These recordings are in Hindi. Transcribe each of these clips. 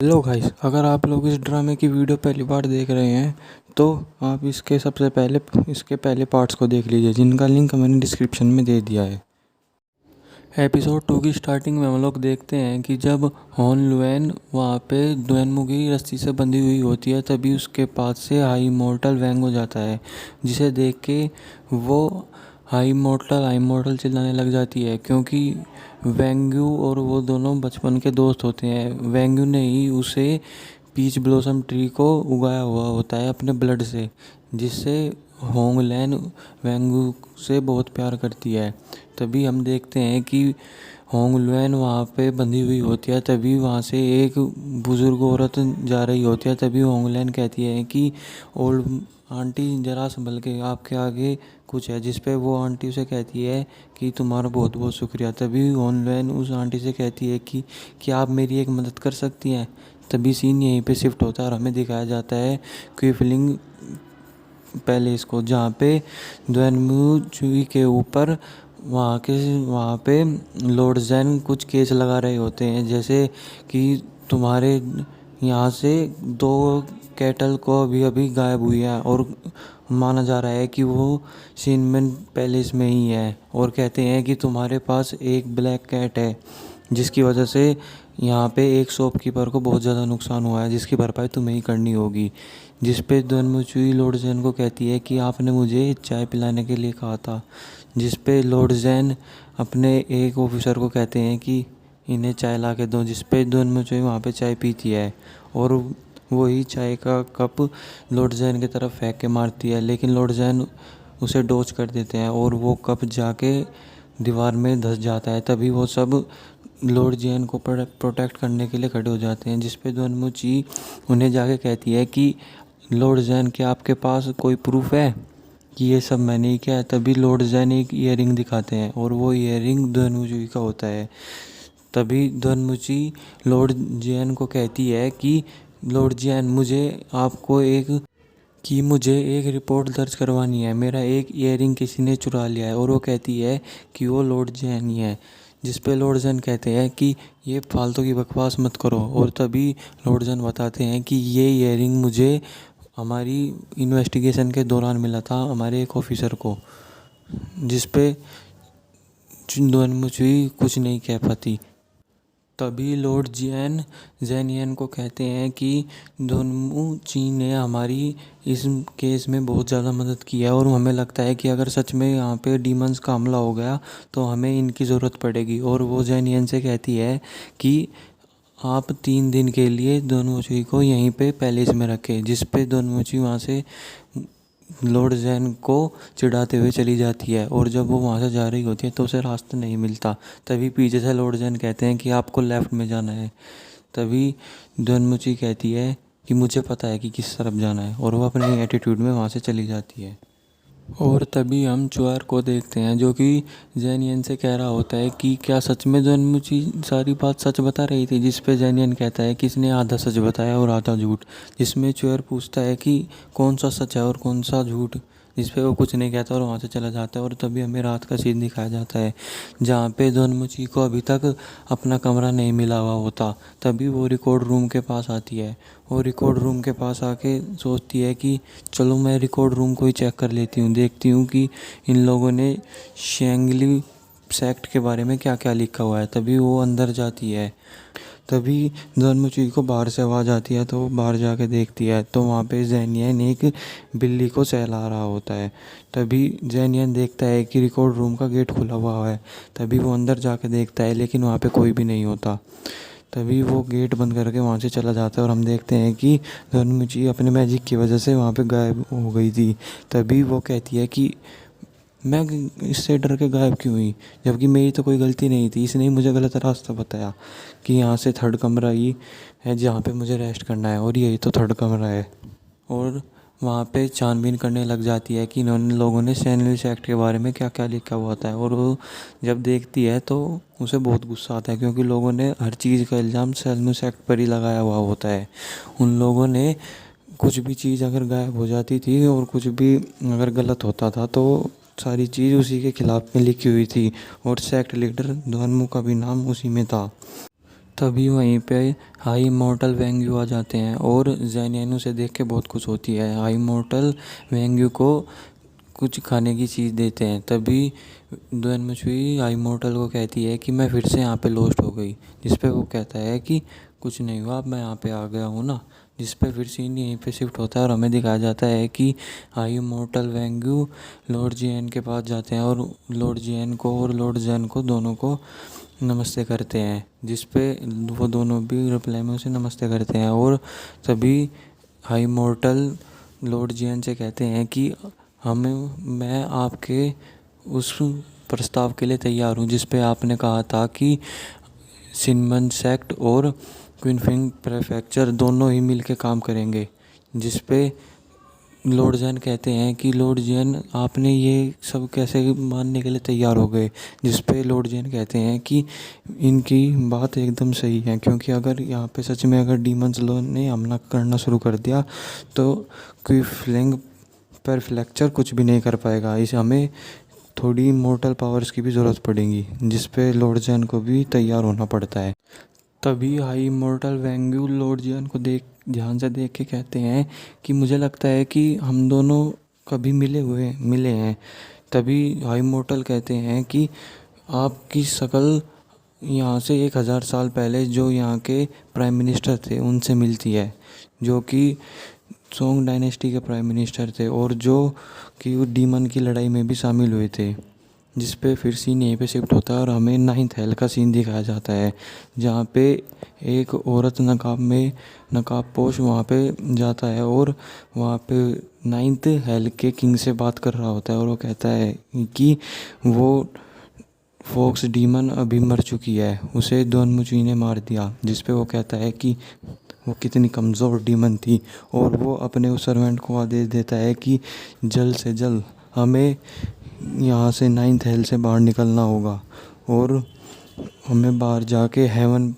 हेलो गाइस, अगर आप लोग इस ड्रामे की वीडियो पहली बार देख रहे हैं तो आप इसके पहले पार्ट्स को देख लीजिए, जिनका लिंक मैंने डिस्क्रिप्शन में दे दिया है। एपिसोड 2 की स्टार्टिंग में हम लोग देखते हैं कि जब हॉन लुएन वहाँ पे दुएनमुगी रस्सी से बंधी हुई होती है, तभी उसके पास से हाई इमोर्टल वैंग हो जाता है, जिसे देख के वो हाई इमोर्टल चिल्लाने लग जाती है, क्योंकि वेंग्यू और वो दोनों बचपन के दोस्त होते हैं। वेंग्यू ने ही उसे पीच ब्लॉसम ट्री को उगाया हुआ होता है अपने ब्लड से, जिससे होंगलैन वेंग्यू से बहुत प्यार करती है। तभी हम देखते हैं कि होंगलैन वहाँ पे बंधी हुई होती है, तभी वहाँ से एक बुज़ुर्ग औरत जा रही होती है। तभी होंगलैन कहती है कि ओल्ड आंटी ज़रा संभल के, आपके आगे कुछ है, जिस पे वो आंटी उसे कहती है कि तुम्हारा बहुत बहुत शुक्रिया। तभी होंगलैन उस आंटी से कहती है कि क्या आप मेरी एक मदद कर सकती हैं। तभी सीन यहीं पे शिफ्ट होता है और हमें दिखाया जाता है क्विफलिंग पैलेस को, जहाँ पे द्वेनमुचुई के ऊपर वहाँ पे लॉर्ड जैन कुछ केस लगा रहे होते हैं, जैसे कि तुम्हारे यहाँ से 2 कैटल को अभी अभी गायब हुई है और माना जा रहा है कि वो शिनमेन पैलेस में ही है, और कहते हैं कि तुम्हारे पास एक ब्लैक कैट है, जिसकी वजह से यहाँ पे एक शॉपकीपर को बहुत ज़्यादा नुकसान हुआ है, जिसकी भरपाई तुम्हें ही करनी होगी। जिस पे दुएनमुचुई लॉर्ड जैन को कहती है कि आपने मुझे चाय पिलाने के लिए कहा था। जिस पे लॉर्ड जैन अपने एक ऑफिसर को कहते हैं कि इन्हें चाय ला के दो, जिस पे दुएनमुचुई वहाँ पे चाय पीती है और वही चाय का कप लॉर्ड जैन की तरफ फेंक के मारती है, लेकिन लॉर्ड जैन उसे डॉच कर देते हैं और वो कप जाके दीवार में धंस जाता है। तभी वो सब लॉर्ड जैन को प्रोटेक्ट करने के लिए खड़े हो जाते हैं, जिस पे दुएनमुचुई उन्हें जाके कहती है कि लॉर्ड जैन, क्या आपके पास कोई प्रूफ है कि ये सब मैंने ही किया है। तभी लॉर्ड जैन एक ईयरिंग दिखाते हैं और वो ईयरिंग दुएनमुचुई का होता है। तभी दुएनमुचुई लॉर्ड जैन को कहती है कि लॉर्ड जैन, मुझे एक रिपोर्ट दर्ज करवानी है, मेरा एक ईयरिंग किसी ने चुरा लिया है। और वो कहती है कि वो लॉर्ड जैन ही है। जिस पे लॉर्ड जैन कहते हैं कि ये फालतू की बकवास मत करो, और तभी लॉर्ड जैन बताते हैं कि ये ईयरिंग मुझे हमारी इन्वेस्टिगेशन के दौरान मिला था हमारे एक ऑफिसर को। जिस पे दुएनमुचुई कुछ नहीं कह पाती। तभी लॉर्ड जैनियन को कहते हैं कि दुएनमुचुई ने हमारी इस केस में बहुत ज़्यादा मदद की है, और हमें लगता है कि अगर सच में यहाँ पे डीमंस का हमला हो गया तो हमें इनकी ज़रूरत पड़ेगी। और वो जैनियन से कहती है कि आप 3 दिन के लिए दुएनमुचुई को यहीं पे पैलेस में रखें। जिस पे दुएनमुचुई वहाँ से लॉर्ड जैन को चिढ़ाते हुए चली जाती है, और जब वो वहाँ से जा रही होती है तो उसे रास्ता नहीं मिलता। तभी पीछे से लॉर्ड जैन कहते हैं कि आपको लेफ़्ट में जाना है। तभी दुएनमुचुई कहती है कि मुझे पता है कि किस तरफ जाना है, और वो अपने एटीट्यूड में वहाँ से चली जाती है। और तभी हम चुआर को देखते हैं, जो कि जैनियन से कह रहा होता है कि क्या सच में दुएनमुचुई सारी बात सच बता रही थी। जिस पे जैनियन कहता है कि इसने आधा सच बताया और आधा झूठ। जिसमें चुआर पूछता है कि कौन सा सच है और कौन सा झूठ, जिस पे वो कुछ नहीं कहता और वहाँ से चला जाता है। और तभी हमें रात का सीन दिखाया जाता है, जहाँ पे दुएनमुचुई को अभी तक अपना कमरा नहीं मिला हुआ होता। तभी वो रिकॉर्ड रूम के पास आती है, और रिकॉर्ड रूम के पास आके सोचती है कि चलो मैं रिकॉर्ड रूम को ही चेक कर लेती हूँ, देखती हूँ कि इन लोगों ने शेंगली सेक्ट के बारे में क्या क्या लिखा हुआ है। तभी वो अंदर जाती है। तभी दुएनमुचुई को बाहर से आवाज़ आती है, तो वो बाहर जाके देखती है तो वहाँ पे जैनियन एक बिल्ली को सहला रहा होता है। तभी जैनियन देखता है कि रिकॉर्ड रूम का गेट खुला हुआ है। तभी वो अंदर जाके देखता है, लेकिन वहाँ पे कोई भी नहीं होता। तभी वो गेट बंद करके वहाँ से चला जाता है, और हम देखते हैं कि दुएनमुचुई अपने मैजिक की वजह से वहाँ पे गायब हो गई थी। तभी वो कहती है कि मैं इससे डर के गायब क्यों हुई, जबकि मेरी तो कोई गलती नहीं थी। इसने ही मुझे गलत रास्ता बताया कि यहाँ से 3rd कमरा ही है जहाँ पे मुझे रेस्ट करना है, और यही तो 3rd कमरा है। और वहाँ पे छानबीन करने लग जाती है कि इन्होंने लोगों ने सैंडविच एक्ट के बारे में क्या क्या लिखा हुआ था। और वो जब देखती है तो उसे बहुत गुस्सा आता है, क्योंकि लोगों ने हर चीज़ का इल्ज़ाम सैंडविच एक्ट पर ही लगाया हुआ होता है। उन लोगों ने कुछ भी चीज़ अगर गायब हो जाती थी और कुछ भी अगर गलत होता था तो सारी चीज़ उसी के खिलाफ में लिखी हुई थी, और सेक्ट लीडर दुएनमू का भी नाम उसी में था। तभी वहीं पे हाई इमॉर्टल वेंग्यू आ जाते हैं और ज़ेनियन उसे देख के बहुत खुश होती है। हाई इमॉर्टल वेंग्यू को कुछ खाने की चीज़ देते हैं। तभी डोनमुची हाई इमॉर्टल को कहती है कि मैं फिर से यहाँ पे लॉस्ट हो गई, जिस पे वो कहता है कि कुछ नहीं हुआ, अब मैं यहाँ पे आ गया हूँ ना। जिस पे फिर सीन यहीं पे शिफ्ट होता है और हमें दिखाया जाता है कि हाई इमॉर्टल वेंग्यू लॉर्ड जियन के पास जाते हैं और लॉर्ड जियन को और लॉर्ड जेन को दोनों को नमस्ते करते हैं, जिस पे वो दोनों भी रिप्लाई में उसे नमस्ते करते हैं। और तभी हाई इमॉर्टल लॉर्ड जियन से कहते हैं कि मैं आपके उस प्रस्ताव के लिए तैयार हूँ जिस पे आपने कहा था कि सिनमन सेक्ट और क्विनफिंग प्रेफेक्चर दोनों ही मिलके काम करेंगे। जिस पे लॉर्ड जेन कहते हैं कि लॉर्ड जेन आपने ये सब कैसे मानने के लिए तैयार हो गए। जिस पे लॉर्ड जेन कहते हैं कि इनकी बात एकदम सही है, क्योंकि अगर यहाँ पे सच में अगर डीमंस लोग ने हमला करना शुरू कर दिया तो क्विनफिंग प्रेफेक्चर कुछ भी नहीं कर पाएगा, इसे हमें थोड़ी इमॉर्टल पावर्स की भी ज़रूरत पड़ेगी। जिस पे लॉर्ड जेन को भी तैयार होना पड़ता है। तभी हाई इमॉर्टल वेंग्यू लॉर्ड जियन को ध्यान से देख के कहते हैं कि मुझे लगता है कि हम दोनों कभी मिले हैं। तभी हाई इमॉर्टल कहते हैं कि आपकी शक्ल यहाँ से 1000 साल पहले जो यहाँ के प्राइम मिनिस्टर थे उनसे मिलती है, जो कि सोंग डायनेस्टी के प्राइम मिनिस्टर थे और जो कि वो डीमन की लड़ाई में भी शामिल हुए थे। जिस पे फिर सीन यहीं पे शिफ्ट होता है और हमें 9th हेल का सीन दिखाया जाता है, जहाँ पे एक औरत नकाब पोश वहाँ पे जाता है और वहाँ पे 9th हेल के किंग से बात कर रहा होता है और वो कहता है कि वो फॉक्स डीमन अभी मर चुकी है, उसे डोनमुची ने मार दिया। जिस पे वो कहता है कि वो कितनी कमज़ोर डीमन थी और वो अपने उस सर्वेंट को आदेश देता है कि जल्द से जल्द हमें यहाँ से 9th हेल से बाहर निकलना होगा और हमें बाहर जाके हेवन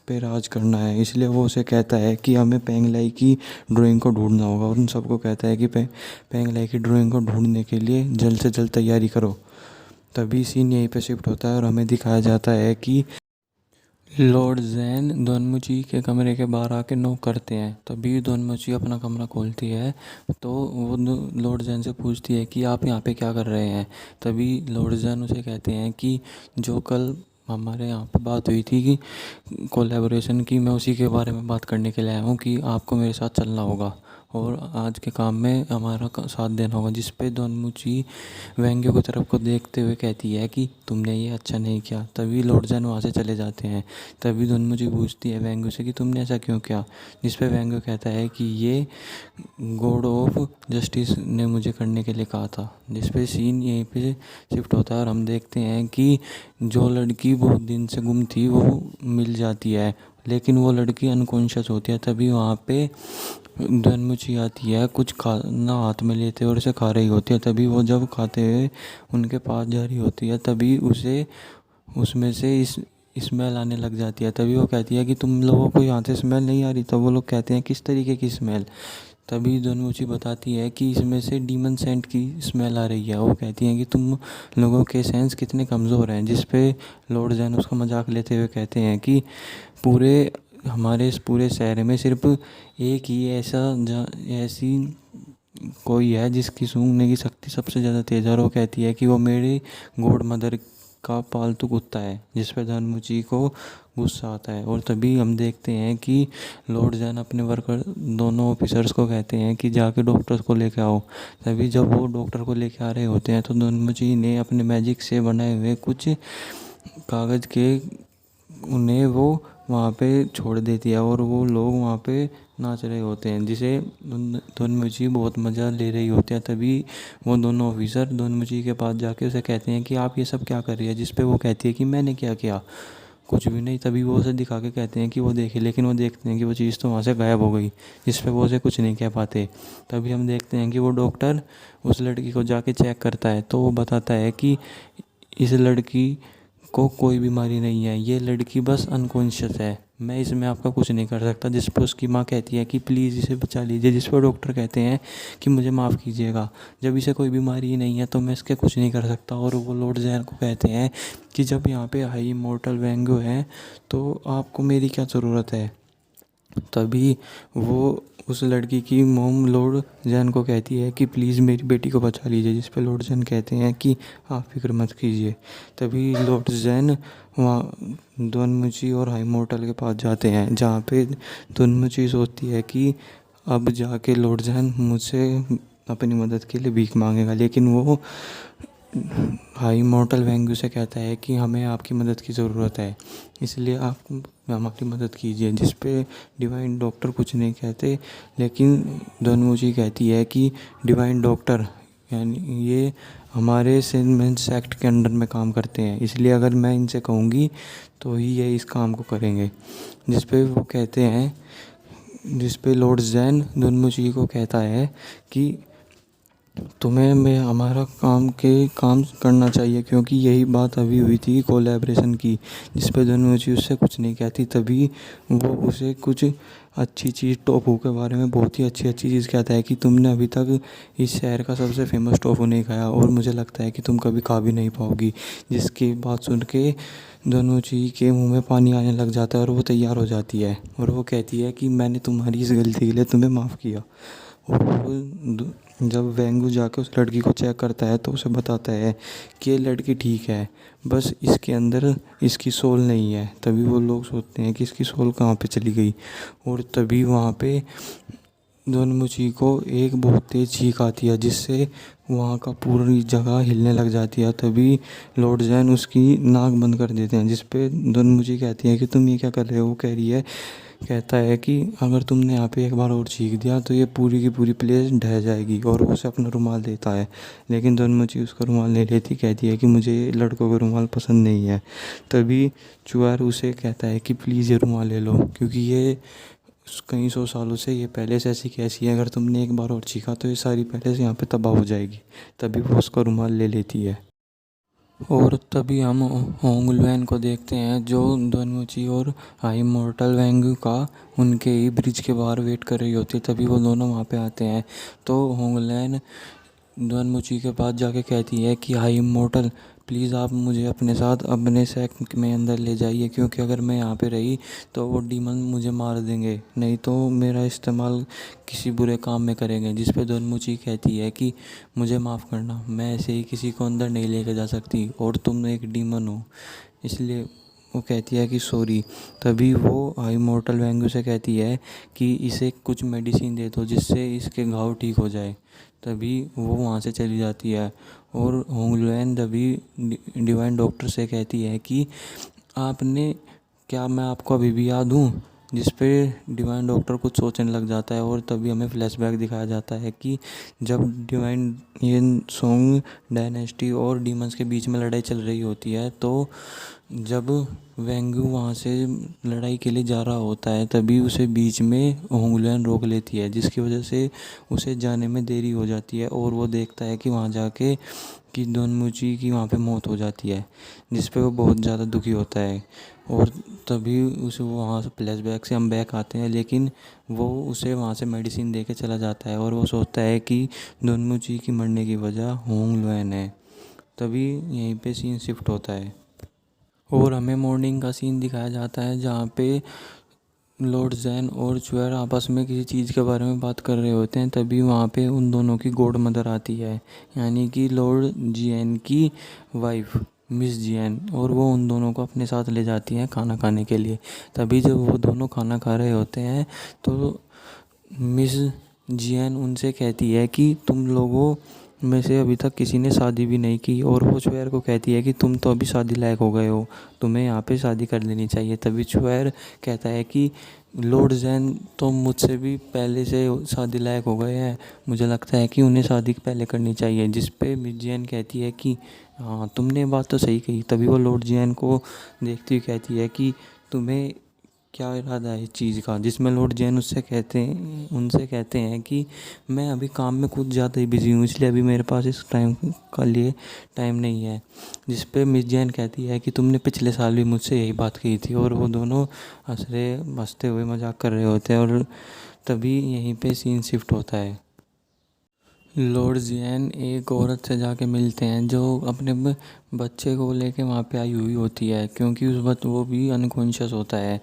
पे राज करना है। इसलिए वो उसे कहता है कि हमें पेंगलाई की ड्राइंग को ढूंढना होगा और उन सबको कहता है कि पेंगलाई की ड्राइंग को ढूंढने के लिए जल्द से जल्द तैयारी करो। तभी सीन यहीं पे शिफ्ट होता है और हमें दिखाया जाता है कि लॉर्ड जेन डोनमुची के कमरे के बाहर आके नॉक करते हैं। तभी डोनमुची अपना कमरा खोलती है तो वो लॉर्ड जेन से पूछती है कि आप यहाँ पे क्या कर रहे हैं। तभी लॉर्ड जेन उसे कहते हैं कि जो कल हमारे यहाँ पे बात हुई थी कि कोलैबोरेशन की, मैं उसी के बारे में बात करने के लिए आया हूँ कि आपको मेरे साथ चलना होगा और आज के काम में हमारा साथ देना होगा। जिस पे डोनमुची वेंग्यू की तरफ को देखते हुए कहती है कि तुमने ये अच्छा नहीं किया। तभी लॉर्ड जेन वहाँ से चले जाते हैं। तभी डोनमुची पूछती है वेंग्यू से कि तुमने ऐसा क्यों किया। जिस पे वेंग्यू कहता है कि ये गॉड ऑफ जस्टिस ने मुझे करने के लिए कहा था। जिस पे सीन यहीं पे शिफ्ट होता है और हम देखते हैं कि जो लड़की बहुत दिन से गुम थी वो मिल जाती है, लेकिन वो लड़की अनकॉन्शियस होती है। तभी वहाँ पे डोनमुची आती है कुछ खाना हाथ में लेते और उसे खा रही होती है। तभी वो जब खाते हुए उनके पास जा रही होती है तभी उसे उसमें से इस स्मेल आने लग जाती है। तभी वो कहती है कि तुम लोगों को यहाँ से स्मेल नहीं आ रही। तब वो लोग कहते हैं किस तरीके की स्मेल। तभी डोनमुची बताती है कि इसमें से डीमन सेंट की स्मेल आ रही है। वो कहती हैं कि तुम लोगों के सेंस कितने कमज़ोर हैं। जिस पे लॉर्ड जेन उसका मजाक लेते हुए कहते हैं कि हमारे इस पूरे शहर में सिर्फ एक ही ऐसी कोई है जिसकी सूंघने की शक्ति सबसे ज़्यादा तेज़ है और वो कहती है कि वो मेरी गॉड मदर का पालतू कुत्ता है। जिस पे डोनमुची को गुस्सा आता है और तभी हम देखते हैं कि लॉर्ड जेन अपने वर्कर दोनों ऑफिसर्स को कहते हैं कि जाके डॉक्टर को लेके आओ। तभी जब वो डॉक्टर को लेके आ रहे होते हैं तो डोनमुची ने अपने मैजिक से बनाए हुए कुछ कागज़ के उन्हें वो वहाँ पे छोड़ देती है और वो लोग वहाँ पे नाच रहे होते हैं, जिसे डोनमुची बहुत मज़ा ले रही होती है। तभी वो दोनों ऑफिसर डोनमुची के पास जाके उसे कहते हैं कि आप ये सब क्या कर रही है। जिस पे वो कहती है कि मैंने क्या किया, कुछ भी नहीं। तभी वो उसे दिखा के कहते हैं कि वो देखे, लेकिन वो देखते हैं कि वो चीज़ तो वहाँ से गायब हो गई। जिस पे वो उसे कुछ नहीं कह पाते। तभी हम देखते हैं कि वो डॉक्टर उस लड़की को जाके चेक करता है तो वो बताता है कि इस लड़की को कोई बीमारी नहीं है, ये लड़की बस अनकॉन्शियस है। मैं इसमें आपका कुछ नहीं कर सकता। जिस पर उसकी माँ कहती है कि प्लीज़ इसे बचा लीजिए, जिस पर डॉक्टर कहते हैं कि मुझे माफ़ कीजिएगा, जब इसे कोई बीमारी ही नहीं है तो मैं इसके कुछ नहीं कर सकता। और वो लॉर्ड ज़ेन को कहते हैं कि जब यहाँ पे हाई इमॉर्टल वेंगो है तो आपको मेरी क्या ज़रूरत है। तभी वो उस लड़की की मोम लॉर्ड ज़ेन को कहती है कि प्लीज़ मेरी बेटी को बचा लीजिए, जिस पे लॉर्ड ज़ेन कहते हैं कि आप फिक्र मत कीजिए। तभी लॉर्ड ज़ेन वहाँ दुनमुची और हाई इमॉर्टल के पास जाते हैं, जहाँ पे दुनमुची सोचती है कि अब जाके लॉर्ड ज़ेन मुझसे अपनी मदद के लिए भीख मांगेगा, लेकिन वो हाई इमॉर्टल वेंगू से कहता है कि हमें आपकी मदद की ज़रूरत है, इसलिए आप हमारी मदद कीजिए। जिस पे डिवाइन डॉक्टर कुछ नहीं कहते, लेकिन दोनमुची कहती है कि डिवाइन डॉक्टर यानी ये हमारे सेंट सेक्ट के अंडर में काम करते हैं, इसलिए अगर मैं इनसे कहूँगी तो ही ये इस काम को करेंगे। जिस पे वो कहते हैं, जिस पे लॉर्ड ज़ेन दोनमुची को कहता है कि तुम्हें मैं हमारा काम करना चाहिए, क्योंकि यही बात अभी हुई थी कोलैबोरेशन की। जिस पे दोनों उससे कुछ नहीं कहती, तभी वो उसे कुछ अच्छी चीज़ टोफू के बारे में बहुत ही अच्छी चीज़ कहता है कि तुमने अभी तक इस शहर का सबसे फेमस टोफू नहीं खाया और मुझे लगता है कि तुम कभी खा भी नहीं पाओगी। जिसकी बात सुन के दोनों चीज़ के मुंह में पानी आने लग जाता है और वो तैयार हो जाती है और वो कहती है कि मैंने तुम्हारी इस गलती के लिए तुम्हें माफ़ किया। और वो जब वेंगू जाके उस लड़की को चेक करता है तो उसे बताता है कि ये लड़की ठीक है, बस इसके अंदर इसकी सोल नहीं है। तभी वो लोग सोचते हैं कि इसकी सोल कहाँ पे चली गई, और तभी वहाँ पे दोनमुची को एक बहुत तेज़ चीख आती है, जिससे वहाँ का पूरी जगह हिलने लग जाती है। तभी लॉर्ड ज़ेन उसकी नाक बंद कर देते हैं, जिस पे दोनमुची कहती है कि तुम ये क्या कर रहे हो। वो कह रही है, कहता है कि अगर तुमने यहाँ पे एक बार और चीख दिया तो ये पूरी की पूरी प्लेस ढह जाएगी, और वो उसे अपना रुमाल देता है। लेकिन दोनमुची उसका रुमाल नहीं लेती, कहती है कि मुझे लड़कों का रुमाल पसंद नहीं है। तभी चुआर उसे कहता है कि प्लीज़ ये रुमाल ले लो, क्योंकि ये कई सौ सालों से ये पहले से ऐसी कैसी है, अगर तुमने एक बार और चीखा तो ये सारी पहले से यहाँ पे तबाह हो जाएगी। तभी वो उसका रुमाल ले लेती है। और तभी हम होंगलुएन को देखते हैं, जो दोनमुची और हाई इमॉर्टल वेंगू का उनके ही ब्रिज के बाहर वेट कर रही होती है। तभी वो दोनों वहाँ पे आते हैं तो होंगलुएन दोनमुची के पास जाके कहती है कि हाई इमॉर्टल प्लीज़ आप मुझे अपने साथ अपने सेक्ट में अंदर ले जाइए, क्योंकि अगर मैं यहाँ पे रही तो वो डीमन मुझे मार देंगे, नहीं तो मेरा इस्तेमाल किसी बुरे काम में करेंगे। जिस पे दोनमुची कहती है कि मुझे माफ़ करना, मैं ऐसे ही किसी को अंदर नहीं लेके जा सकती, और तुम एक डीमन हो, इसलिए वो कहती है कि सॉरी। तभी वो हाई इमॉर्टल वेंगू से कहती है कि इसे कुछ मेडिसिन दे दो जिससे इसके घाव ठीक हो जाए। तभी वो वहाँ से चली जाती है और होंगलुएन तभी डिवाइन डॉक्टर से कहती है कि आपने, क्या मैं आपको अभी भी याद हूँ। जिस पे डिवाइन डॉक्टर कुछ सोचने लग जाता है, और तभी हमें फ्लैशबैक दिखाया जाता है कि जब डिवाइन ये सोंग डायनेस्टी और डीमंस के बीच में लड़ाई चल रही होती है, तो जब वेंगू वहाँ से लड़ाई के लिए जा रहा होता है तभी उसे बीच में होंगलुएन रोक लेती है, जिसकी वजह से उसे जाने में देरी हो जाती है। और वो देखता है कि वहाँ जाके कि दोनमुची की वहाँ पे मौत हो जाती है, जिस पे वो बहुत ज़्यादा दुखी होता है। और तभी उसे वहाँ से फ्लैशबैक से हम बैक आते हैं, लेकिन वो उसे वहाँ से मेडिसिन दे के चला जाता है और वो सोचता है कि दोनमुची की मरने की वजह होंगलुएन है। तभी यहीं पे सीन शिफ्ट होता है और हमें मॉर्निंग का सीन दिखाया जाता है, जहाँ पे लॉर्ड ज़ेन और चुएर आपस में किसी चीज़ के बारे में बात कर रहे होते हैं। तभी वहाँ पे उन दोनों की गॉड मदर आती है, यानी कि लॉर्ड जियन की वाइफ मिस जियन, और वो उन दोनों को अपने साथ ले जाती हैं खाना खाने के लिए। तभी जब वो दोनों खाना खा रहे होते हैं तो मिस जियन उनसे कहती है कि तुम लोगों में से अभी तक किसी ने शादी भी नहीं की, और वो चुएर को कहती है कि तुम तो अभी शादी लायक हो गए हो, तुम्हें यहाँ पे शादी कर लेनी चाहिए। तभी चुएर कहता है कि लॉर्ड ज़ेन तो मुझसे भी पहले से शादी लायक हो गए हैं, मुझे लगता है कि उन्हें शादी पहले करनी चाहिए। जिस पे मिस जियन कहती है कि हाँ तुमने बात तो सही कही। तभी वो लॉर्ड जियन को देखती हुई कहती है कि तुम्हें क्या इरादा है इस चीज़ का, जिसमें लॉर्ड जैन उनसे कहते हैं कि मैं अभी काम में कुछ ज़्यादा ही बिजी हूँ, इसलिए अभी मेरे पास इस टाइम का लिए टाइम नहीं है। जिस पे मिस जैन कहती है कि तुमने पिछले साल भी मुझसे यही बात कही थी, और वो दोनों हंसते हुए मजाक कर रहे होते हैं। और तभी यहीं पे सीन शिफ्ट होता है। लॉर्ड जैन एक औरत से जाके मिलते हैं जो अपने बच्चे को लेके वहाँ पे आई हुई होती है, क्योंकि वो भी अनकॉन्शियस होता है।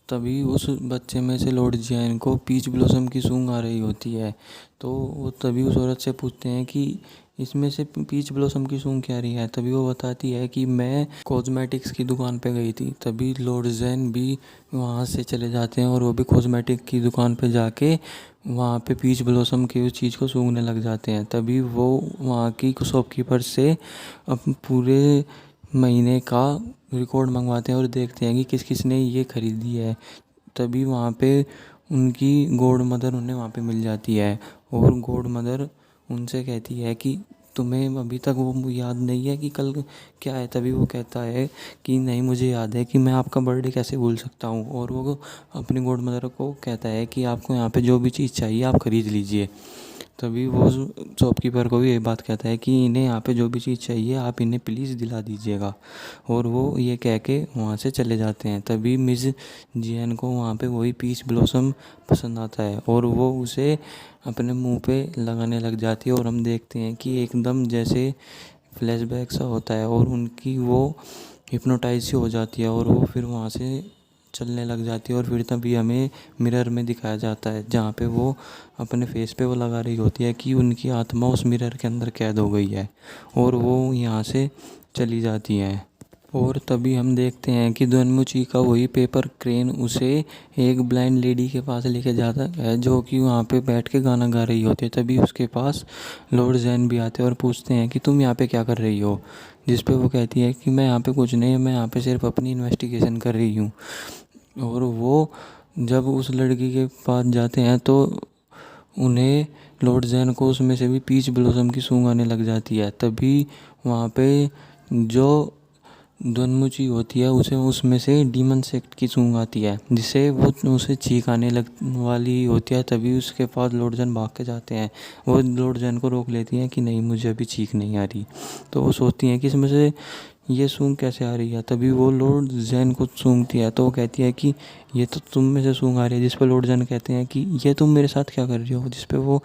तभी उस बच्चे में से लॉर्ड जैन को पीच ब्लॉसम की सूंघ आ रही होती है। तो वो तभी उस औरत से पूछते हैं कि इसमें से पीच ब्लॉसम की सूंघ क्या रही है। तभी वो बताती है कि मैं कॉस्मेटिक्स की दुकान पे गई थी। तभी लॉर्ड जैन भी वहाँ से चले जाते हैं और वो भी कॉस्मेटिक की दुकान पे जाके वहाँ पे पीच ब्लॉसम की उस चीज़ को सूंघने लग जाते हैं। तभी वो वहाँ की शॉपकीपर से अब पूरे महीने का रिकॉर्ड मंगवाते हैं और देखते हैं कि किस किस ने ये खरीदी है। तभी वहाँ पे उनकी गॉड मदर उन्हें वहाँ पे मिल जाती है, और गॉड मदर उनसे कहती है कि तुम्हें अभी तक वो याद नहीं है कि कल क्या है। तभी वो कहता है कि नहीं, मुझे याद है कि मैं आपका बर्थडे कैसे भूल सकता हूँ। और वो अपनी गॉड मदर को कहता है कि आपको यहाँ पे जो भी चीज़ चाहिए आप खरीद लीजिए। तभी वो शॉपकीपर को भी ये बात कहता है कि इन्हें यहाँ पे जो भी चीज़ चाहिए आप इन्हें प्लीज़ दिला दीजिएगा। और वो ये कह के वहाँ से चले जाते हैं। तभी मिस जियन को वहाँ पे वही पीच ब्लॉसम पसंद आता है, और वो उसे अपने मुंह पे लगाने लग जाती है। और हम देखते हैं कि एकदम जैसे फ्लैशबैक सा होता है, और उनकी वो हिप्नोटाइज सी हो जाती है, और वो फिर वहाँ से चलने लग जाती है। और फिर तभी हमें मिरर में दिखाया जाता है, जहाँ पे वो अपने फेस पे वो लगा रही होती है कि उनकी आत्मा उस मिरर के अंदर कैद हो गई है, और वो यहाँ से चली जाती है। और तभी हम देखते हैं कि दोनमुची का वही पेपर क्रेन उसे एक ब्लाइंड लेडी के पास लेके जाता है, जो कि वहाँ पे बैठ के गाना गा रही होती है। तभी उसके पास लॉर्ड जैन भी आते हैं और पूछते हैं कि तुम यहाँ पे क्या कर रही हो। जिस पे वो कहती है कि मैं यहाँ पे कुछ नहीं, मैं यहाँ पे सिर्फ अपनी इन्वेस्टिगेशन कर रही हूँ। और वो जब उस लड़की के पास जाते हैं तो उन्हें लॉर्ड जैन को उसमें से भी पीच ब्लॉसम की सूंघ आने लग जाती है। तभी वहाँ पे जो दोनमुची होती है उसे उसमें से डीमन सेक्ट की सूंघ आती है, जिससे वो उसे चीख आने लग वाली होती है। तभी उसके पास लॉर्ड जैन भाग के जाते हैं। वो लॉर्ड जैन को रोक लेती हैं कि नहीं, मुझे अभी चीख नहीं आ रही। तो वो सोचती हैं कि इसमें से ये सूंघ कैसे आ रही है। तभी वो लॉर्ड जैन को सूंघती है, तो वो कहती है कि ये तो तुम में से सूंघ आ रही है। जिस पर लॉर्ड जैन कहते हैं कि ये तुम मेरे साथ क्या कर रही हो। जिस पे वो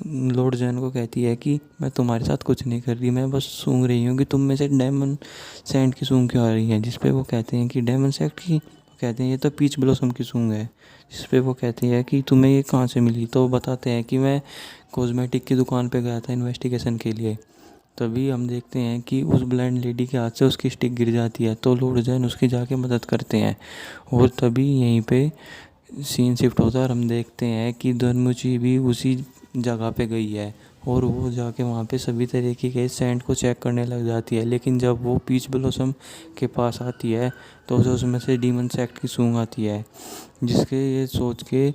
लॉर्ड जैन को कहती है कि मैं तुम्हारे साथ कुछ नहीं कर रही, मैं बस सूंघ रही हूँ कि तुम में से डायमंड सैंड की सूंघ क्यों आ रही है। जिस पे वो कहते हैं कि डायमंड सैंड की, कहते हैं ये तो पीच ब्लॉसम की सूंघ है। जिस पे वो कहती है कि तुम्हें ये कहाँ से मिली। तो वो बताते हैं कि मैं कॉस्मेटिक की दुकान पे गया था इन्वेस्टिगेशन के लिए। तभी हम देखते हैं कि उस ब्लाइंड लेडी के हाथ से उसकी स्टिक गिर जाती है, तो लॉर्ड जैन उसकी जाके मदद करते हैं। और तभी यहीं पे सीन शिफ्ट होता है और हम देखते हैं कि दोनमुची भी उसी जगह पे गई है, और वो जाके वहाँ पे सभी तरीके के सैंड को चेक करने लग जाती है। लेकिन जब वो पीच ब्लॉसम के पास आती है तो उसे उसमें से डीमन सेक्ट की सूंघ आती है, जिसके ये सोच के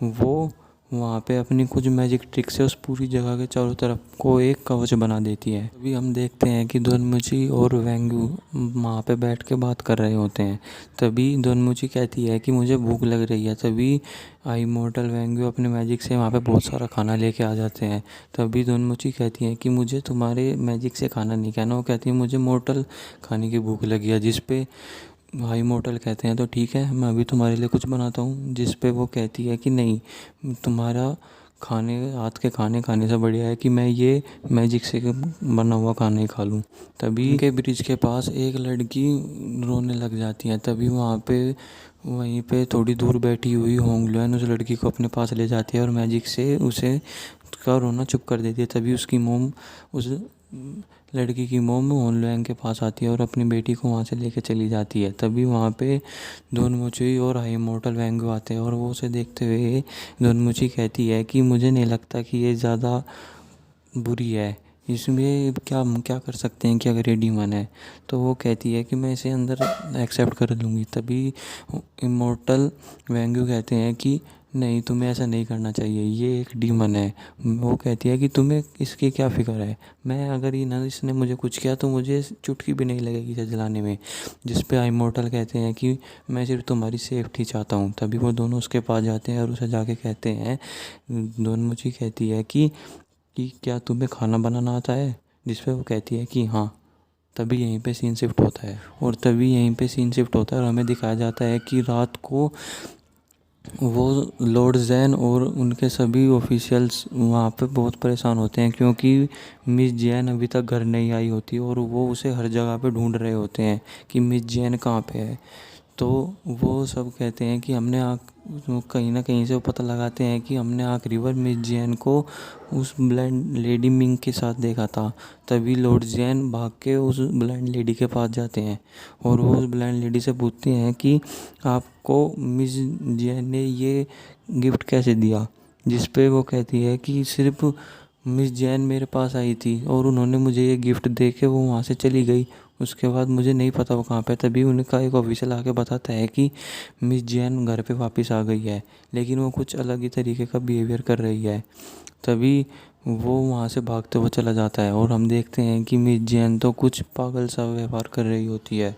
वो वहाँ पे अपनी कुछ मैजिक ट्रिक से उस पूरी जगह के चारों तरफ को एक कवच बना देती है। अभी हम देखते हैं कि दोनमुची और वेंगू वहाँ पे बैठ के बात कर रहे होते हैं। तभी दोनमुची कहती है कि मुझे भूख लग रही है। तभी आई मॉर्टल वेंगू अपने मैजिक से वहाँ पे बहुत सारा खाना लेके आ जाते हैं। तभी दोनमुची कहती है कि मुझे तुम्हारे मैजिक से खाना नहीं खाना। वो कहती है मुझे मॉर्टल खाने की भूख लगी है। जिस पे भाई मोटल कहते हैं तो ठीक है, मैं अभी तुम्हारे लिए कुछ बनाता हूँ। जिस पे वो कहती है कि नहीं, तुम्हारा हाथ के खाने खाने से बढ़िया है कि मैं ये मैजिक से बना हुआ खाना ही खा लूँ। तभी के ब्रिज के पास एक लड़की रोने लग जाती है। तभी वहाँ पे वहीं पे थोड़ी दूर बैठी हुई होंगलुएन उस लड़की को अपने पास ले जाती है और मैजिक से उसे उसका रोना चुप कर देती है। तभी उसकी मोम उस लड़की की मोम होंगलुएन के पास आती है और अपनी बेटी को वहाँ से लेके चली जाती है। तभी वहाँ पे दोनमुची और हाई मॉर्टल वेंगू आते हैं और वो उसे देखते हुए दोनमुची कहती है कि मुझे नहीं लगता कि ये ज़्यादा बुरी है, इसमें क्या क्या कर सकते हैं कि अगर ये डीमन है। तो वो कहती है कि मैं इसे अंदर एक्सेप्ट कर लूँगी। तभी इमोर्टल वेंगू कहते हैं कि नहीं, तुम्हें ऐसा नहीं करना चाहिए, ये एक डीमन है। वो कहती है कि तुम्हें इसकी क्या फ़िक्र है, मैं अगर ये ना इसने मुझे कुछ किया तो मुझे चुटकी भी नहीं लगेगी इसे जलाने में। जिस पे इमॉर्टल कहते हैं कि मैं सिर्फ तुम्हारी सेफ्टी चाहता हूँ। तभी वो दोनों उसके पास जाते हैं और उसे जाके कहते हैं, दोनों मुझे कहती है कि क्या तुम्हें खाना बनाना आता है, जिस पे वो कहती है कि हाँ। तभी यहीं पे सीन शिफ्ट होता है, और तभी यहीं पे सीन शिफ्ट होता है और हमें दिखाया जाता है कि रात को वो लॉर्ड जैन और उनके सभी ऑफिशियल्स वहाँ पे बहुत परेशान होते हैं, क्योंकि मिस जैन अभी तक घर नहीं आई होती और वो उसे हर जगह पे ढूंढ रहे होते हैं कि मिस जैन कहाँ पे है। तो वो सब कहते हैं कि वो कहीं ना कहीं से वो पता लगाते हैं कि हमने आखिरी बार मिस जैन को उस ब्लाइंड लेडी मिंग के साथ देखा था। तभी लॉर्ड जैन भाग के उस ब्लाइंड लेडी के पास जाते हैं और वो उस ब्लाइंड लेडी से पूछते हैं कि आपको मिस जैन ने ये गिफ्ट कैसे दिया। जिस पे वो कहती है कि सिर्फ मिस जैन मेरे पास आई थी और उन्होंने मुझे ये गिफ्ट दे के वो वहाँ से चली गई। उसके बाद मुझे नहीं पता वो कहाँ पे है। तभी उनका एक ऑफिसर आके बताता है कि मिस जैन घर पे वापस आ गई है, लेकिन वो कुछ अलग ही तरीके का बिहेवियर कर रही है। तभी वो वहाँ से भागते हुए चला जाता है और हम देखते हैं कि मिस जैन तो कुछ पागल सा व्यवहार कर रही होती है,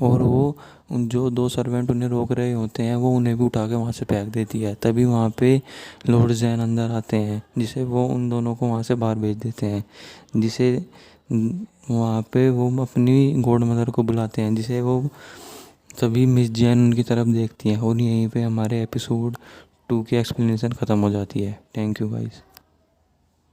और वो जो दो सर्वेंट उन्हें रोक रहे होते हैं वो उन्हें भी उठा के वहाँ से फेंक देती है। तभी वहाँ पे लॉर्ड जैन अंदर आते हैं, जिसे वो उन दोनों को वहाँ से बाहर भेज देते हैं। जिसे वहाँ पे वो अपनी गॉड मदर को बुलाते हैं, जिसे वो तभी मिस जैन उनकी तरफ देखती हैं, और यहीं पे हमारे एपिसोड 2 की एक्सप्लेनेशन ख़त्म हो जाती है। Thank you guys.